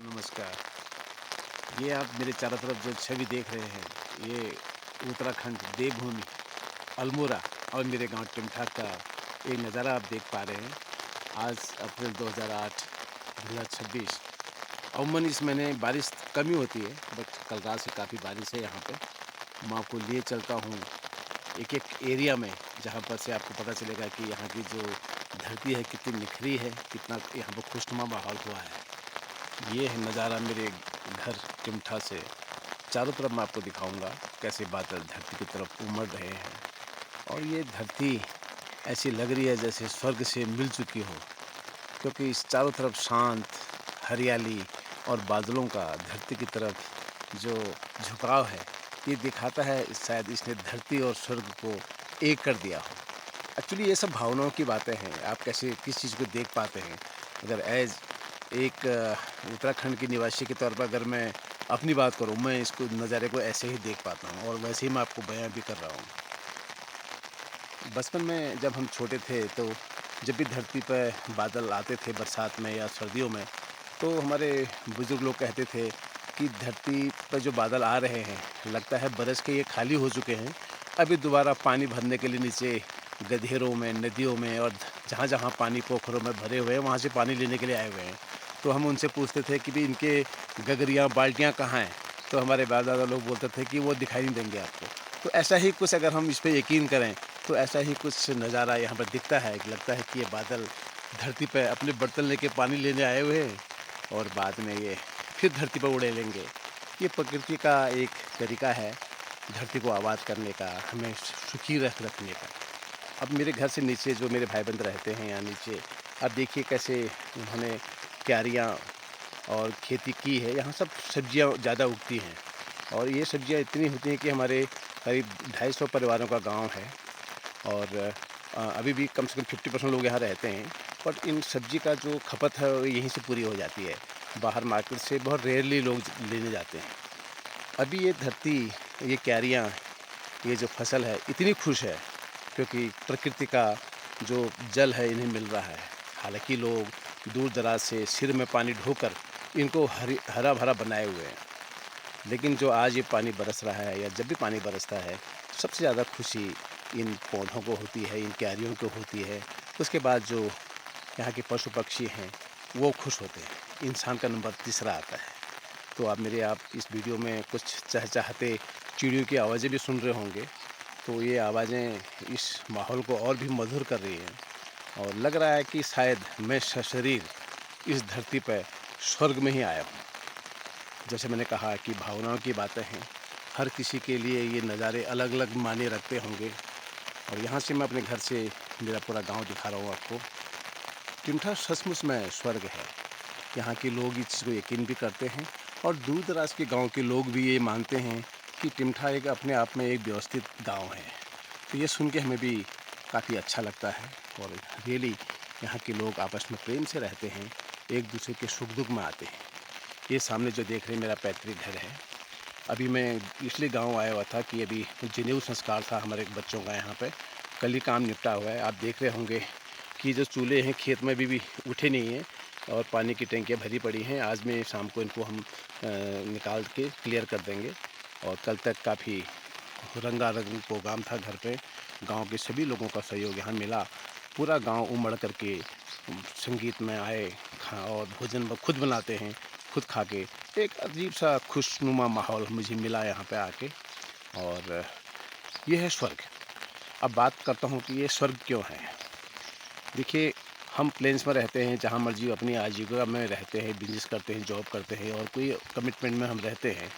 नमस्कार। ये आप मेरे चारों तरफ जो छवि देख रहे हैं, ये उत्तराखंड देवभूमि अल्मोड़ा और मेरे गाँव टिमठा का एक नज़ारा आप देख पा रहे हैं। आज अप्रैल 2008 2026। अमूमन इस महीने बारिश कम ही होती है, बट कल रात से काफ़ी बारिश है यहाँ पे। मैं आपको लिए चलता हूँ एक-एक एरिया में, जहाँ पर से आपको पता चलेगा कि यहाँ की जो धरती है कितनी निखरी है, कितना यहाँ पर खुशनुमा माहौल हुआ है। ये है नज़ारा मेरे घर टिमठा से। चारों तरफ मैं आपको दिखाऊंगा कैसे बादल धरती की तरफ उमड़ रहे हैं, और ये धरती ऐसी लग रही है जैसे स्वर्ग से मिल चुकी हो, क्योंकि इस चारों तरफ शांत हरियाली और बादलों का धरती की तरफ जो झुकाव है, ये दिखाता है शायद इसने धरती और स्वर्ग को एक कर दिया हो। एक्चुअली ये सब भावनाओं की बातें हैं। आप कैसे किस चीज़ को देख पाते हैं? अगर एज़ एक उत्तराखंड के निवासी के तौर पर अगर मैं अपनी बात करूँ, मैं इसको नज़ारे को ऐसे ही देख पाता हूँ, और वैसे ही मैं आपको बयाँ भी कर रहा हूँ। बचपन में जब हम छोटे थे, तो जब भी धरती पे बादल आते थे बरसात में या सर्दियों में, तो हमारे बुज़ुर्ग लोग कहते थे कि धरती पर जो बादल आ रहे हैं, लगता है बरस के ये खाली हो चुके हैं। अभी दोबारा पानी भरने के लिए नीचे गधेरों में, नदियों में और जहाँ-जहाँ पानी पोखरों में भरे हुए हैं, वहाँ से पानी लेने के लिए आए हुए हैं। तो हम उनसे पूछते थे कि भई इनके गगरियाँ, बाल्टियाँ कहाँ हैं? तो हमारे बाप-दादा लोग बोलते थे कि वो दिखाई नहीं देंगे आपको। तो ऐसा ही कुछ अगर हम इस पे यकीन करें, तो ऐसा ही कुछ नज़ारा यहाँ पर दिखता है कि लगता है कि ये बादल धरती पे अपने बर्तन लेके पानी लेने आए हुए हैं, और बाद में ये फिर धरती पर उड़े लेंगे। ये प्रकृति का एक तरीका है धरती को आबाद करने का, हमें सुखी रखने का। अब मेरे घर से नीचे जो मेरे भाई-बंध रहते हैं यहाँ नीचे, अब देखिए कैसे उन्होंने क्यारियाँ और खेती की है। यहाँ सब सब्जियाँ ज़्यादा उगती हैं, और ये सब्जियाँ इतनी होती हैं कि हमारे करीब 250 परिवारों का गाँव है, और अभी भी कम से कम 50% लोग यहाँ रहते हैं। बट इन सब्जी का जो खपत है वो यहीं से पूरी हो जाती है। बाहर मार्केट से बहुत रेयरली लोग लेने जाते हैं। अभी ये धरती, ये क्यारियाँ, ये जो फसल है इतनी खुश है, क्योंकि प्रकृति का जो जल है इन्हें मिल रहा है। हालाँकि लोग दूर-दराज से सिर में पानी ढोकर इनको हरा-भरा बनाए हुए हैं। लेकिन जो आज ये पानी बरस रहा है, या जब भी पानी बरसता है, सबसे ज़्यादा खुशी इन पौधों को होती है, इन क्यारियों को होती है। उसके बाद जो यहाँ के पशु-पक्षी हैं, वो खुश होते हैं। इंसान का नंबर तीसरा आता है। तो आप इस वीडियो में कुछ चहचहाते चिड़ियों की आवाज़ें भी सुन रहे होंगे। तो ये आवाज़ें इस माहौल को और भी मधुर कर रही हैं, और लग रहा है कि शायद मैं सशरीर इस धरती पे स्वर्ग में ही आया हूँ। जैसे मैंने कहा कि भावनाओं की बातें हैं, हर किसी के लिए ये नज़ारे अलग-अलग मायने रखते होंगे, और यहाँ से मैं अपने घर से मेरा पूरा गाँव दिखा रहा हूँ आपको। टिमठा सचमुच में स्वर्ग है। यहाँ के लोग इस चीज़ को यकीन भी करते हैं, और दूर-दराज के गाँव के लोग भी ये मानते हैं कि टिमठा एक अपने आप में एक व्यवस्थित गाँव है। तो ये सुन के हमें भी काफ़ी अच्छा लगता है, और रियली यहाँ के लोग आपस में प्रेम से रहते हैं, एक-दूसरे के सुख-दुख में आते हैं। ये सामने जो देख रहे हैं मेरा पैतृक घर है। अभी मैं इसलिए गाँव आया हुआ था कि अभी जनेऊ संस्कार था हमारे बच्चों का यहाँ पे। कल ही काम निपटा हुआ है। आप देख रहे होंगे कि जो चूल्हे हैं खेत में अभी भी उठे नहीं हैं, और पानी की टंकियाँ भरी पड़ी हैं। आज में शाम को इनको हम निकाल के क्लियर कर देंगे, और कल तक काफ़ी रंगारंग प्रोग्राम था घर पे। गाँव के सभी लोगों का सहयोग यहाँ मिला। पूरा गाँव उमड़ कर के संगीत में आए, और भोजन वो खुद बनाते हैं, खुद खा के। एक अजीब-सा खुशनुमा माहौल मुझे मिला यहाँ पे आके, और ये है स्वर्ग। अब बात करता हूँ कि ये स्वर्ग क्यों है? देखिए, हम प्लेन्स में रहते हैं, जहाँ मर्ज़ी अपनी आजीविका में रहते हैं, बिज़नेस करते हैं, जॉब करते हैं, और कोई कमिटमेंट में हम रहते हैं,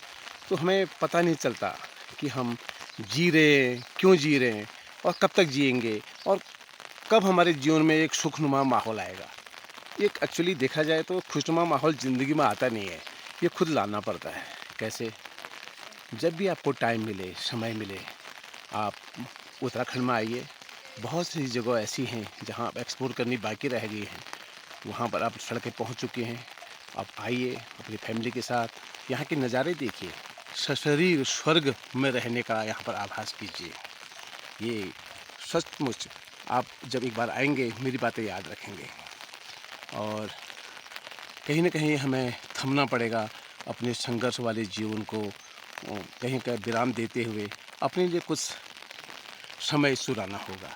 तो हमें पता नहीं चलता कि हम जी रहे हैं, क्यों जी रहे हैं, और कब तक जिएँगे, और कब हमारे जीवन में एक सुखनुमा माहौल आएगा। एक एक्चुअली देखा जाए तो खुशनुमा माहौल ज़िंदगी में आता नहीं है, ये खुद लाना पड़ता है। कैसे? जब भी आपको टाइम मिले, समय मिले, आप उत्तराखंड में आइए। बहुत सी जगह ऐसी हैं जहाँ आप एक्सप्लोर करनी बाकी रह गई हैं। वहाँ पर आप सड़कें पहुँच चुकी हैं। आप आइए अपनी फैमिली के साथ, यहाँ के नज़ारे देखिए। सशरीर स्वर्ग में रहने का यहाँ पर आभास कीजिए। ये सचमुच आप जब एक बार आएँगे, मेरी बातें याद रखेंगे, और कहीं न कहीं हमें थमना पड़ेगा, अपने संघर्ष वाले जीवन को कहीं का विराम देते हुए अपने लिए कुछ समय सुराना होगा,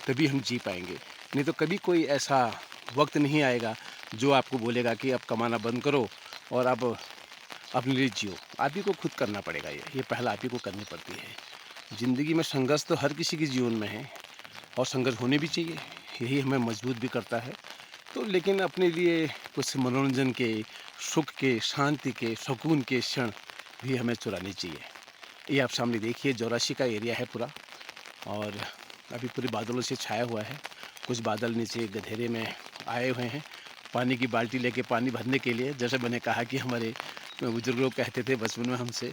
तभी हम जी पाएंगे। नहीं तो कभी कोई ऐसा वक्त नहीं आएगा जो आपको बोलेगा कि अब कमाना बंद करो और अब अपने लिए जियो। आप ही को खुद करना पड़ेगा, ये पहल आप ही को करनी पड़ती है। ज़िंदगी में संघर्ष तो हर किसी के जीवन में है और संघर्ष होने भी चाहिए, यही हमें मजबूत भी करता है। तो लेकिन अपने लिए कुछ मनोरंजन के, सुख के, शांति के, सुकून के क्षण भी हमें चुराने चाहिए। ये आप सामने देखिए, चौरासी का एरिया है पूरा और अभी पूरे बादलों से छाया हुआ है। कुछ बादल नीचे गधेरे में आए हुए हैं पानी की बाल्टी लेके पानी भरने के लिए। जैसे मैंने कहा कि हमारे बुजुर्ग लोग कहते थे बचपन में हमसे,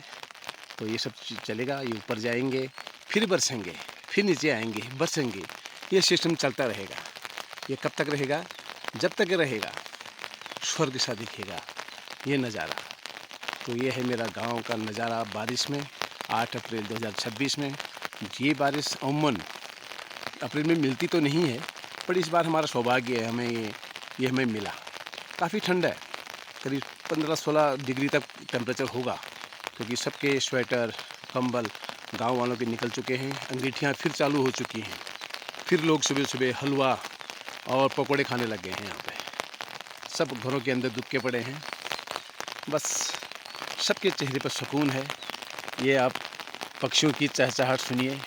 तो ये सब चलेगा। ये ऊपर जाएंगे, फिर बरसेंगे, फिर नीचे आएंगे, बरसेंगे। ये सिस्टम चलता रहेगा। ये कब तक रहेगा? जब तक रहेगा स्वर्ग सा दिखेगा ये नज़ारा। तो ये है मेरा गांव का नज़ारा बारिश में, 8 अप्रैल 2026 में। ये बारिश अमूमन अप्रैल में मिलती तो नहीं है, पर इस बार हमारा सौभाग्य है, हमें ये हमें मिला। काफ़ी ठंड है, करीब 15-16 डिग्री तक टेम्परेचर होगा, क्योंकि सबके स्वेटर, कंबल गांव वालों के निकल चुके हैं। अंगीठियाँ फिर चालू हो चुकी हैं, फिर लोग सुबह सुबह हलवा और पकोड़े खाने लग गए हैं। यहाँ पे सब घरों के अंदर दुबके पड़े हैं, बस सबके चेहरे पर सुकून है। ये आप पक्षियों की चहचहाहट सुनिए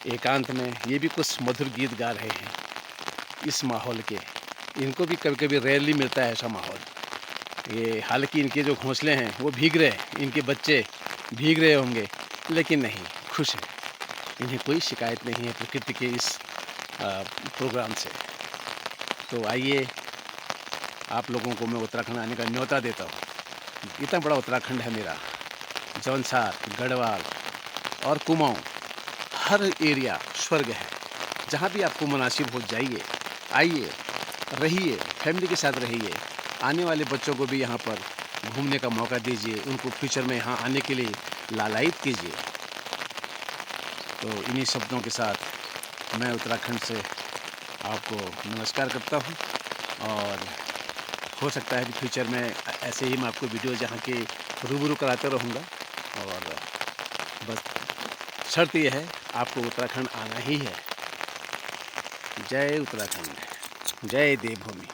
एकांत में, ये भी कुछ मधुर गीत गा रहे हैं इस माहौल के। इनको भी कभी कभी रेयरली मिलता है ऐसा माहौल। ये हालांकि इनके जो घोंसले हैं वो भीग रहे हैं, इनके बच्चे भीग रहे होंगे, लेकिन नहीं, खुश हैं। इन्हें कोई शिकायत नहीं है प्रकृति के इस प्रोग्राम से। तो आइए, आप लोगों को मैं उत्तराखंड आने का न्योता देता हूँ। इतना बड़ा उत्तराखंड है मेरा, जौनसार, गढ़वाल और कुमाऊँ, हर एरिया स्वर्ग है। जहाँ भी आपको मुनासिब हो जाइए, आइए, रहिए, फैमिली के साथ रहिए। आने वाले बच्चों को भी यहाँ पर घूमने का मौका दीजिए, उनको फ्यूचर में यहाँ आने के लिए लालायित कीजिए। तो इन्हीं शब्दों के साथ मैं उत्तराखंड से आपको नमस्कार करता हूँ और हो सकता है कि फ्यूचर में ऐसे ही मैं आपको वीडियो जहाँ के रूबरू कराता रहूँगा। और बस शर्त यह है, आपको उत्तराखंड आना ही है। जय उत्तराखंड, जय देवभूमि।